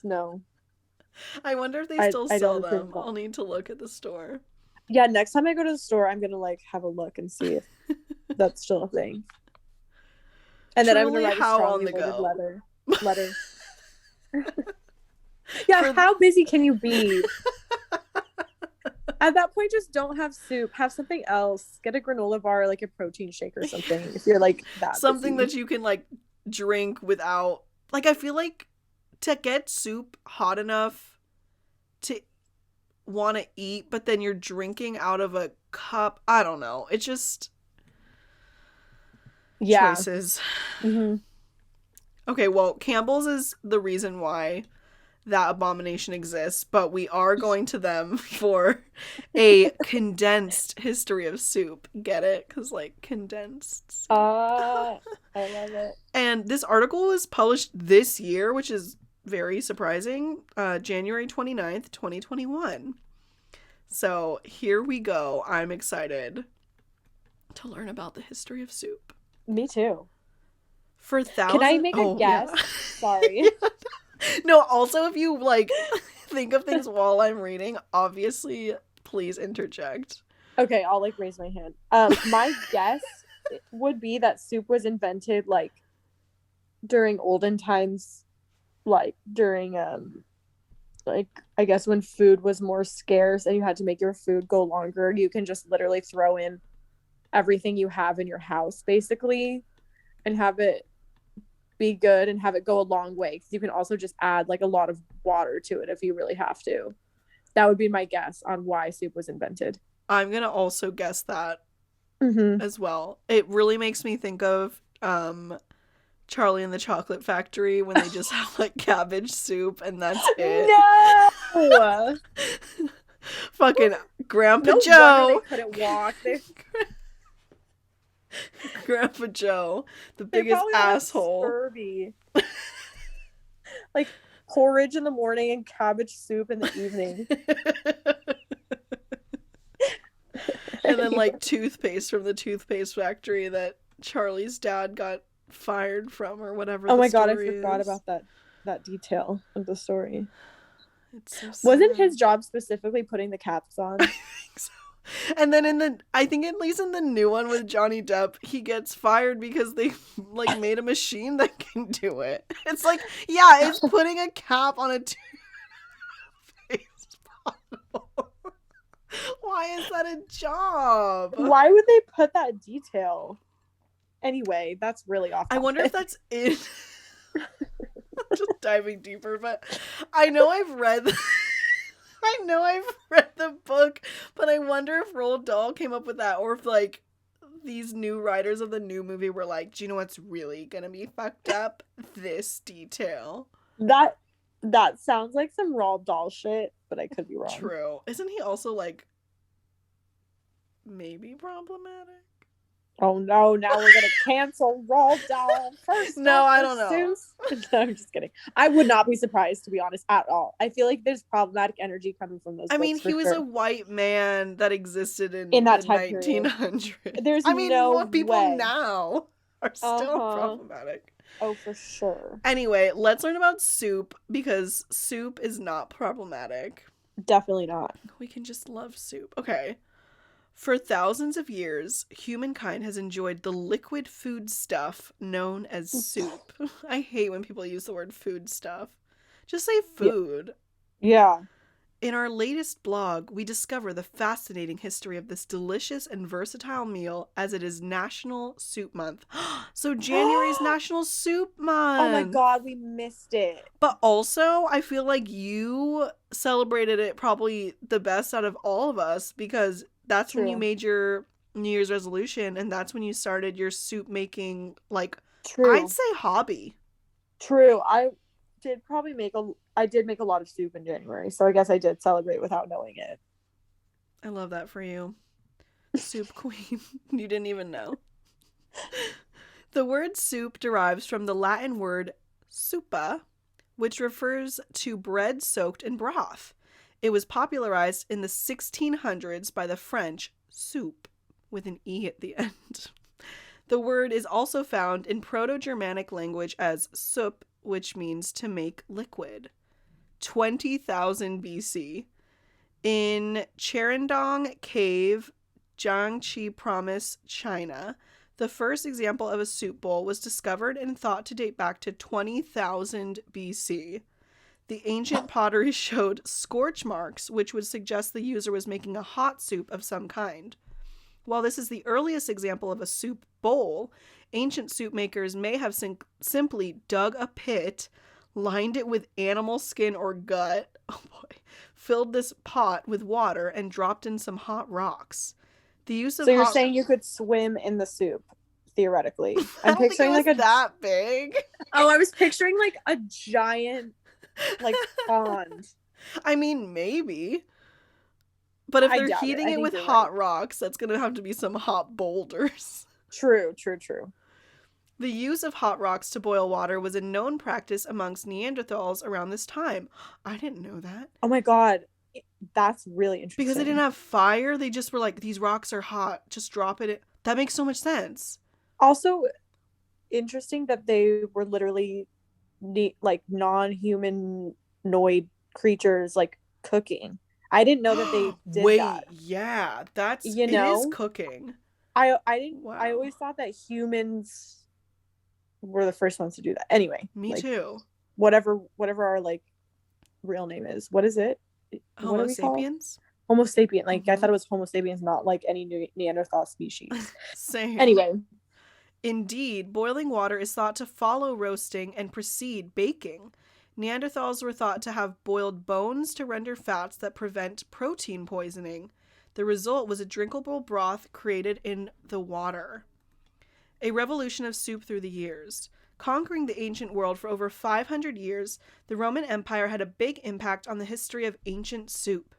[SPEAKER 2] no.
[SPEAKER 1] I wonder if they still sell them. I'll need to look at the store.
[SPEAKER 2] Yeah, next time I go to the store, I'm gonna like have a look and see if that's still a thing. And then I'm gonna write a strongly worded letter. Yeah, how busy can you be? At that point, just don't have soup. Have something else. Get a granola bar, or like a protein shake or something. If you're like that,
[SPEAKER 1] something that you can like drink without. Like, I feel like to get soup hot enough to want to eat, but then you're drinking out of a cup. I don't know. It's just choices. Mm-hmm. Okay, well, Campbell's is the reason why that abomination exists, but we are going to them for a condensed history of soup. Get it? Because like condensed.
[SPEAKER 2] I love it.
[SPEAKER 1] And this article was published this year, which is very surprising. January 29th, 2021. So here we go. I'm excited to learn about the history of soup.
[SPEAKER 2] Me too.
[SPEAKER 1] For thousands.
[SPEAKER 2] Can I make a guess? Yeah. Sorry.
[SPEAKER 1] No, also, if you like think of things while I'm reading, obviously please interject.
[SPEAKER 2] Okay, I'll like raise my hand. My guess would be that soup was invented like during olden times, like during like I guess when food was more scarce and you had to make your food go longer. You can just literally throw in everything you have in your house basically and have it be good and have it go a long way, because you can also just add like a lot of water to it if you really have to. That would be my guess on why soup was invented.
[SPEAKER 1] I'm gonna also guess that as well. It really makes me think of Charlie and the Chocolate Factory when they just have like cabbage soup and that's it.
[SPEAKER 2] No.
[SPEAKER 1] Fucking Grandpa Joe.
[SPEAKER 2] They couldn't walk.
[SPEAKER 1] Grandpa Joe, the biggest asshole.
[SPEAKER 2] Like porridge in the morning and cabbage soup in the evening.
[SPEAKER 1] And then like toothpaste from the toothpaste factory that Charlie's dad got fired from or whatever.
[SPEAKER 2] Oh my god, I forgot about that detail of the story.
[SPEAKER 1] It's so sad.
[SPEAKER 2] Wasn't his job specifically putting the caps on?
[SPEAKER 1] I think so. And then I think at least in the new one with Johnny Depp, he gets fired because they like made a machine that can do it. It's like, yeah, it's putting a cap on a toothpaste bottle. Why is that a job?
[SPEAKER 2] Why would they put that detail? Anyway, that's really off topic.
[SPEAKER 1] I wonder if that's in just diving deeper, but I know I've read the book, but I wonder if Roald Dahl came up with that, or if like these new writers of the new movie were like, do you know what's really gonna be fucked up? This detail.
[SPEAKER 2] That sounds like some Roald Dahl shit, but I could be wrong.
[SPEAKER 1] True. Isn't he also like maybe problematic?
[SPEAKER 2] Oh no, now we're gonna cancel Roald Dahl first.
[SPEAKER 1] No, I don't know.
[SPEAKER 2] No, I'm just kidding. I would not be surprised, to be honest, at all. I feel like there's problematic energy coming from those books.
[SPEAKER 1] I mean, he was
[SPEAKER 2] sure.
[SPEAKER 1] a white man that existed in
[SPEAKER 2] that
[SPEAKER 1] the
[SPEAKER 2] time
[SPEAKER 1] 1900s.
[SPEAKER 2] There's
[SPEAKER 1] no people
[SPEAKER 2] way.
[SPEAKER 1] Now are still problematic.
[SPEAKER 2] Oh, for sure.
[SPEAKER 1] Anyway, let's learn about soup, because soup is not problematic.
[SPEAKER 2] Definitely not.
[SPEAKER 1] We can just love soup. Okay. For thousands of years, humankind has enjoyed the liquid food stuff known as soup. I hate when people use the word food stuff. Just say food.
[SPEAKER 2] Yeah.
[SPEAKER 1] In our latest blog, we discover the fascinating history of this delicious and versatile meal, as it is National Soup Month. So January's National Soup Month.
[SPEAKER 2] Oh my god, we missed it.
[SPEAKER 1] But also, I feel like you celebrated it probably the best out of all of us, because that's when you made your New Year's resolution, and that's when you started your soup making, like, I'd say hobby.
[SPEAKER 2] True. I did make a lot of soup in January, so I guess I did celebrate without knowing it.
[SPEAKER 1] I love that for you. Soup queen. You didn't even know. The word soup derives from the Latin word soupa, which refers to bread soaked in broth. It was popularized in the 1600s by the French soup, with an E at the end. The word is also found in Proto-Germanic language as soup, which means to make liquid. 20,000 BC. In Cherendong Cave, Jiangxi Province, China, the first example of a soup bowl was discovered and thought to date back to 20,000 BC. The ancient pottery showed scorch marks, which would suggest the user was making a hot soup of some kind. While this is the earliest example of a soup bowl, ancient soup makers may have simply dug a pit, lined it with animal skin or gut, filled this pot with water, and dropped in some hot rocks. The use of
[SPEAKER 2] you're saying you could swim in the soup, theoretically?
[SPEAKER 1] I'm picturing like that big.
[SPEAKER 2] Oh, I was picturing like a giant pond.
[SPEAKER 1] I mean, maybe. But if they're heating it with hot rocks, that's going to have to be some hot boulders.
[SPEAKER 2] True.
[SPEAKER 1] The use of hot rocks to boil water was a known practice amongst Neanderthals around this time. I didn't know that.
[SPEAKER 2] Oh my god. That's really interesting.
[SPEAKER 1] Because they didn't have fire, they just were like, these rocks are hot, just drop it in. That makes so much sense.
[SPEAKER 2] Also, interesting that they were literally non-humanoid creatures cooking. I didn't know that they did that.
[SPEAKER 1] Yeah, it is cooking.
[SPEAKER 2] I didn't. Wow. I always thought that humans were the first ones to do that. Anyway,
[SPEAKER 1] me too.
[SPEAKER 2] Whatever our real name is. What is it?
[SPEAKER 1] Homo sapiens.
[SPEAKER 2] Homo sapien. I thought it was Homo sapiens, not any Neanderthal species.
[SPEAKER 1] Same.
[SPEAKER 2] Anyway.
[SPEAKER 1] Indeed, boiling water is thought to follow roasting and precede baking. Neanderthals were thought to have boiled bones to render fats that prevent protein poisoning. The result was a drinkable broth created in the water. A revolution of soup through the years. Conquering the ancient world for over 500 years, the Roman Empire had a big impact on the history of ancient soup.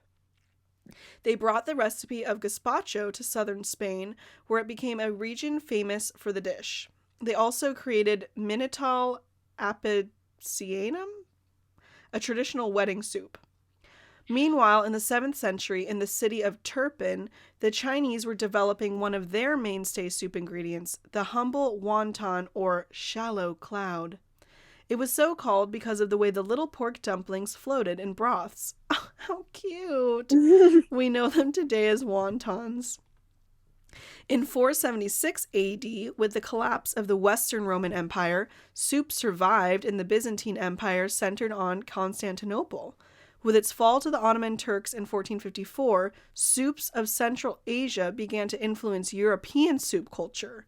[SPEAKER 1] They brought the recipe of gazpacho to southern Spain, where it became a region famous for the dish. They also created minital apicianum, a traditional wedding soup. Meanwhile, in the 7th century, in the city of Turpin, the Chinese were developing one of their mainstay soup ingredients, the humble wonton or shallow cloud. It was so called because of the way the little pork dumplings floated in broths. How cute. We know them today as wontons. In 476 AD, with the collapse of the Western Roman Empire, soup survived in the Byzantine Empire centered on Constantinople. With its fall to the Ottoman Turks in 1454, soups of Central Asia began to influence European soup culture.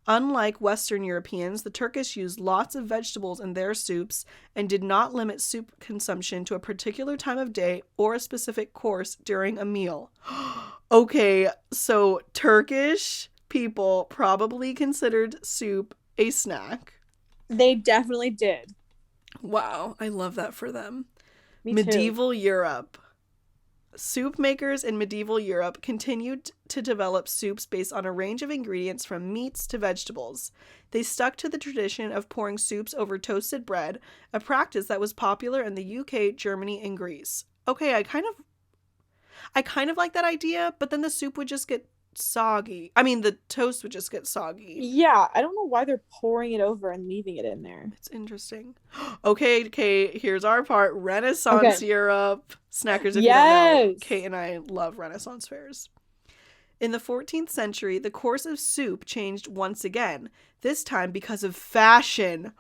[SPEAKER 1] Unlike Western Europeans, the Turkish used lots of vegetables in their soups and did not limit soup consumption to a particular time of day or a specific course during a meal. Okay, so Turkish people probably considered soup a snack.
[SPEAKER 2] They definitely did.
[SPEAKER 1] Wow, I love that for them.
[SPEAKER 2] Me
[SPEAKER 1] Medieval
[SPEAKER 2] too.
[SPEAKER 1] Europe. Soup makers in medieval Europe continued to develop soups based on a range of ingredients from meats to vegetables. They stuck to the tradition of pouring soups over toasted bread, a practice that was popular in the UK, Germany, and Greece. Okay, I kind of like that idea, but then the soup would just get soggy. I mean, the toast would just get soggy.
[SPEAKER 2] Yeah, I don't know why they're pouring it over and leaving it in there.
[SPEAKER 1] It's interesting. Okay, here's our part. Renaissance Europe. Snackers, if you don't know, Kate and I love Renaissance fairs. In the 14th century, the course of soup changed once again, this time because of fashion.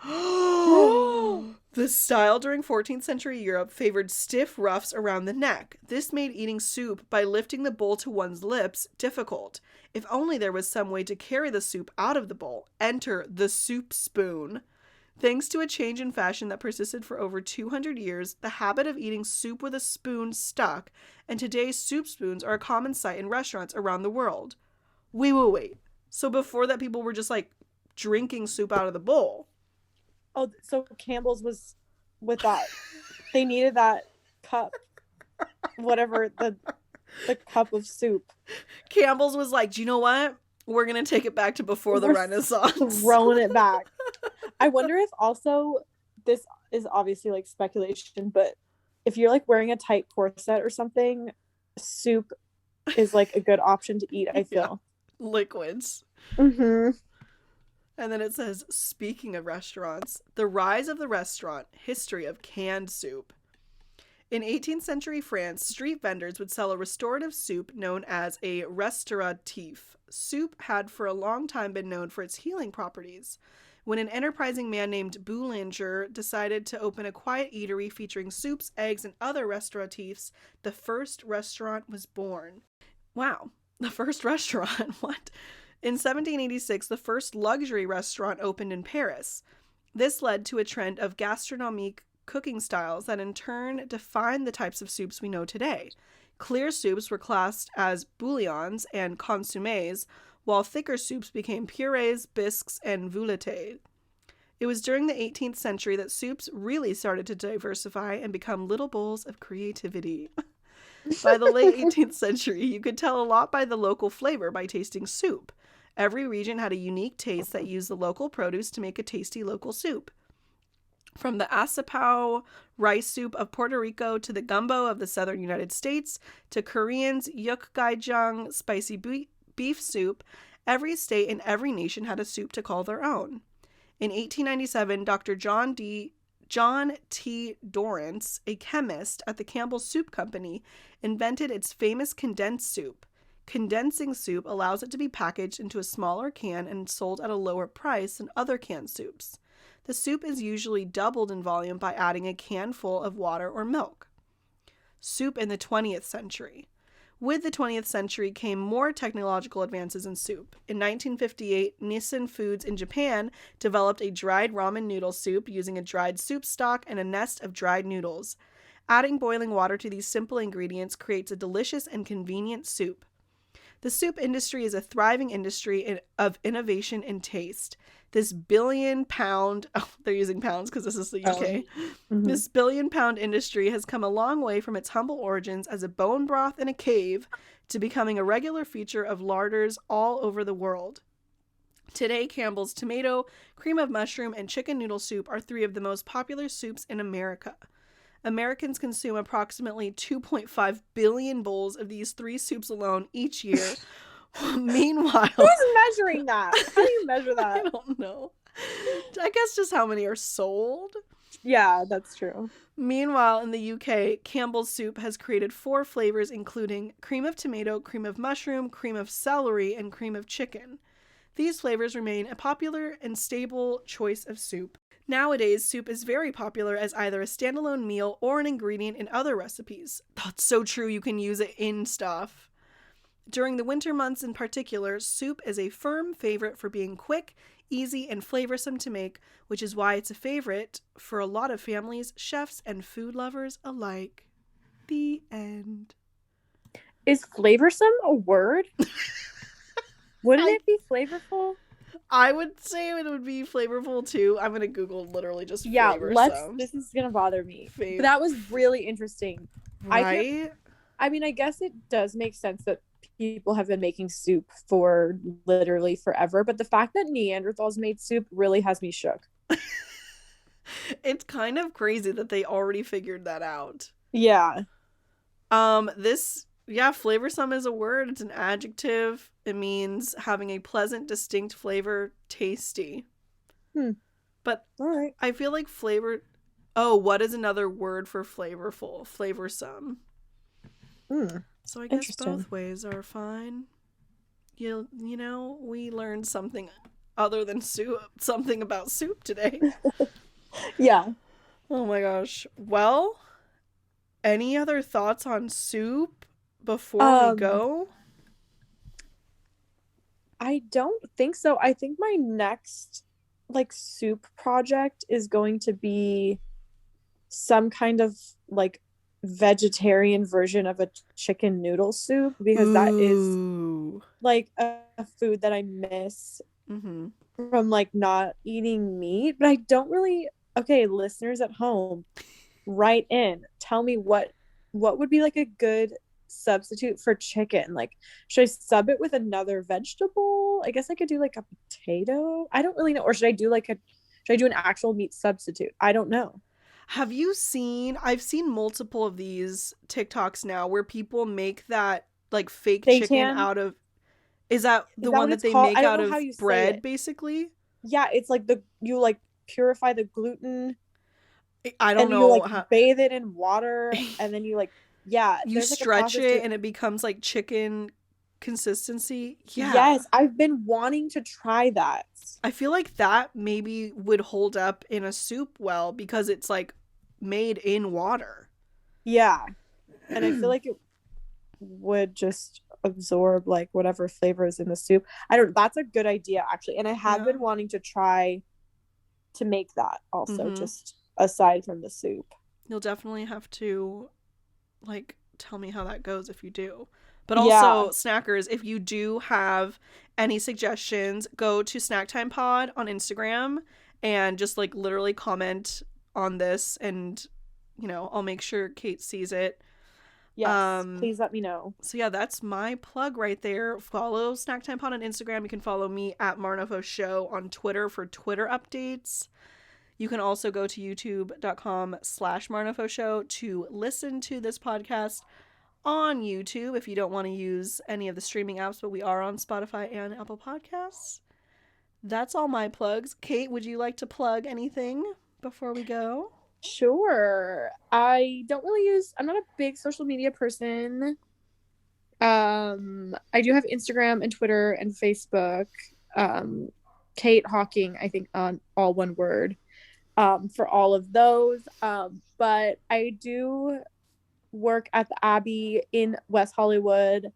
[SPEAKER 1] The style during 14th century Europe favored stiff ruffs around the neck. This made eating soup by lifting the bowl to one's lips difficult. If only there was some way to carry the soup out of the bowl. Enter the soup spoon. Thanks to a change in fashion that persisted for over 200 years, the habit of eating soup with a spoon stuck, and today soup spoons are a common sight in restaurants around the world. Wait. So before that, people were just like drinking soup out of the bowl.
[SPEAKER 2] Oh, so Campbell's was with that. They needed that cup, whatever, the cup of soup.
[SPEAKER 1] Campbell's was like, do you know what? We're going to take it back to before the Renaissance.
[SPEAKER 2] Throwing it back. I wonder if also, this is obviously like speculation, but if you're like wearing a tight corset or something, soup is like a good option to eat, I feel.
[SPEAKER 1] Yeah. Liquids.
[SPEAKER 2] Mm-hmm.
[SPEAKER 1] And then it says, speaking of restaurants, the rise of the restaurant, history of canned soup. In 18th century France, street vendors would sell a restorative soup known as a restauratif. Soup had for a long time been known for its healing properties. When an enterprising man named Boulanger decided to open a quiet eatery featuring soups, eggs, and other restauratifs, the first restaurant was born. Wow, the first restaurant? What? In 1786, the first luxury restaurant opened in Paris. This led to a trend of gastronomique cooking styles that in turn defined the types of soups we know today. Clear soups were classed as bouillons and consommes, while thicker soups became purées, bisques, and veloutés. It was during the 18th century that soups really started to diversify and become little bowls of creativity. By the late 18th century, you could tell a lot by the local flavor by tasting soup. Every region had a unique taste that used the local produce to make a tasty local soup. From the asapao rice soup of Puerto Rico to the gumbo of the southern United States to Koreans' yukgaejang spicy beef soup, every state and every nation had a soup to call their own. In 1897, Dr. John T. Dorrance, a chemist at the Campbell Soup Company, invented its famous condensed soup. Condensing soup allows it to be packaged into a smaller can and sold at a lower price than other canned soups. The soup is usually doubled in volume by adding a can full of water or milk. Soup in the 20th century. With the 20th century came more technological advances in soup. In 1958, Nissin Foods in Japan developed a dried ramen noodle soup using a dried soup stock and a nest of dried noodles. Adding boiling water to these simple ingredients creates a delicious and convenient soup. The soup industry is a thriving industry of innovation and taste. This billion-pound, they're using pounds because this is the UK. This billion-pound industry has come a long way from its humble origins as a bone broth in a cave to becoming a regular feature of larders all over the world. Today, Campbell's tomato, cream of mushroom, and chicken noodle soup are three of the most popular soups in America. Americans consume approximately 2.5 billion bowls of these three soups alone each year. Meanwhile...
[SPEAKER 2] Who's measuring that? How do you measure that?
[SPEAKER 1] I don't know. I guess just how many are sold.
[SPEAKER 2] Yeah, that's true.
[SPEAKER 1] Meanwhile, in the UK, Campbell's Soup has created 4 flavors, including cream of tomato, cream of mushroom, cream of celery, and cream of chicken. These flavors remain a popular and stable choice of soup. Nowadays, soup is very popular as either a standalone meal or an ingredient in other recipes. That's so true, you can use it in stuff. During the winter months in particular, soup is a firm favorite for being quick, easy, and flavorsome to make, which is why it's a favorite for a lot of families, chefs, and food lovers alike. The end.
[SPEAKER 2] Is flavorsome a word? Wouldn't it be flavorful?
[SPEAKER 1] I would say it would be flavorful too. I'm gonna Google literally just flavorsome.
[SPEAKER 2] This is gonna bother me.
[SPEAKER 1] But
[SPEAKER 2] that was really interesting.
[SPEAKER 1] Right?
[SPEAKER 2] I mean, I guess it does make sense that people have been making soup for literally forever, but the fact that Neanderthals made soup really has me shook.
[SPEAKER 1] It's kind of crazy that they already figured that out.
[SPEAKER 2] Yeah.
[SPEAKER 1] Flavorsome is a word. It's an adjective. It means having a pleasant, distinct flavor, tasty. But
[SPEAKER 2] all right.
[SPEAKER 1] I feel like flavor. Oh, what is another word for flavorful? Flavorsome. So I guess both ways are fine. You know, we learned something other than soup, something about soup today.
[SPEAKER 2] Yeah.
[SPEAKER 1] Oh my gosh. Well, any other thoughts on soup before we go?
[SPEAKER 2] I don't think so. I think my next soup project is going to be some kind of vegetarian version of a chicken noodle soup, because that is a food that I miss from not eating meat. But I don't really. Okay, listeners at home, write in. Tell me what would be a good substitute for chicken. Should I sub it with another vegetable? I guess I could do a potato. I don't really know. Or should I do an actual meat substitute? I don't know.
[SPEAKER 1] Have you seen, I've seen multiple of these TikToks now where people make that fake chicken out of, is that the one that they make out of bread basically?
[SPEAKER 2] Yeah, it's you purify the gluten.
[SPEAKER 1] I don't know.
[SPEAKER 2] You bathe it in water and then you
[SPEAKER 1] you stretch it and it becomes chicken consistency. Yeah.
[SPEAKER 2] Yes, I've been wanting to try that.
[SPEAKER 1] I feel like that maybe would hold up in a soup well because it's made in water.
[SPEAKER 2] Yeah. And I feel like it would just absorb whatever flavor is in the soup. That's a good idea actually. And I have been wanting to try to make that also, just aside from the soup.
[SPEAKER 1] You'll definitely have to tell me how that goes if you do. But also, snackers, if you do have any suggestions, go to Snacktime Pod on Instagram and just literally comment on this, and I'll make sure Kate sees it.
[SPEAKER 2] Yes, please let me know.
[SPEAKER 1] So yeah, that's my plug right there. Follow Snacktime Pod on Instagram. You can follow me at Marno Show on Twitter for Twitter updates. You can also go to youtube.com/Marno Show to listen to this podcast on YouTube if you don't want to use any of the streaming apps, but we are on Spotify and Apple Podcasts. That's all my plugs. Kate, would you like to plug anything before we go?
[SPEAKER 2] Sure. I'm not a big social media person. I do have Instagram and Twitter and Facebook. Kate Hocking, I think, on all one word, for all of those. But I do work at the Abbey in West Hollywood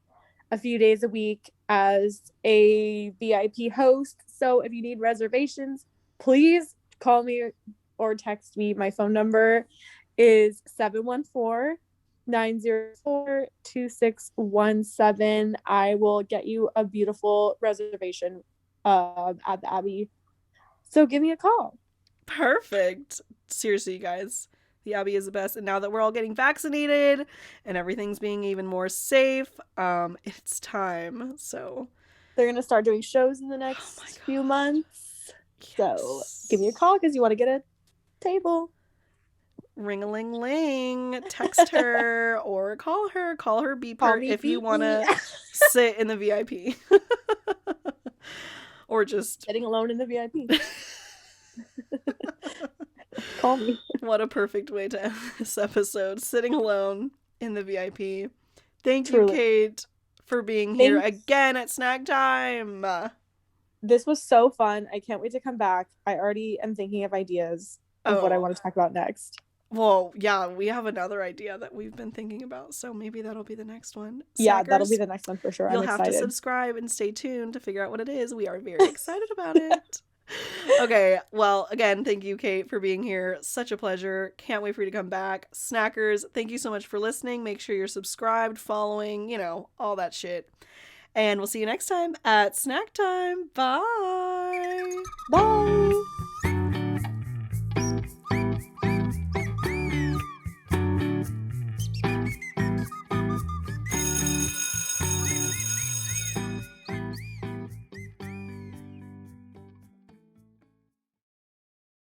[SPEAKER 2] a few days a week as a VIP host. So if you need reservations, please call me or text me. My phone number is 714-904-2617. I will get you a beautiful reservation at the Abbey. So give me a call.
[SPEAKER 1] Perfect. Seriously, you guys. The Abbey is the best. And now that we're all getting vaccinated and everything's being even more safe, it's time. So
[SPEAKER 2] they're going to start doing shows in the next few months. Yes. So give me a call because you want to get a table.
[SPEAKER 1] Ring-a-ling-ling. Text her or call her, beep her if you want to sit in the VIP. Or just
[SPEAKER 2] sitting alone in the VIP. Call me.
[SPEAKER 1] What a perfect way to end this episode. Sitting alone in the VIP. Thank
[SPEAKER 2] Truly.
[SPEAKER 1] you, Kate, for being here again at Snack Time.
[SPEAKER 2] This was so fun. I can't wait to come back. I already am thinking of ideas of what I want to talk about next.
[SPEAKER 1] Well, yeah, we have another idea that we've been thinking about, so maybe that'll be the next one.
[SPEAKER 2] Yeah, that'll be the next one for sure.
[SPEAKER 1] You'll have to subscribe and stay tuned to figure out what it is. We are very excited about it. Okay, well, again, thank you, Kate, for being here. Such a pleasure. Can't wait for you to come back. Snackers, thank you so much for listening. Make sure you're subscribed, following, all that shit. And we'll see you next time at Snack Time. Bye.
[SPEAKER 2] Bye.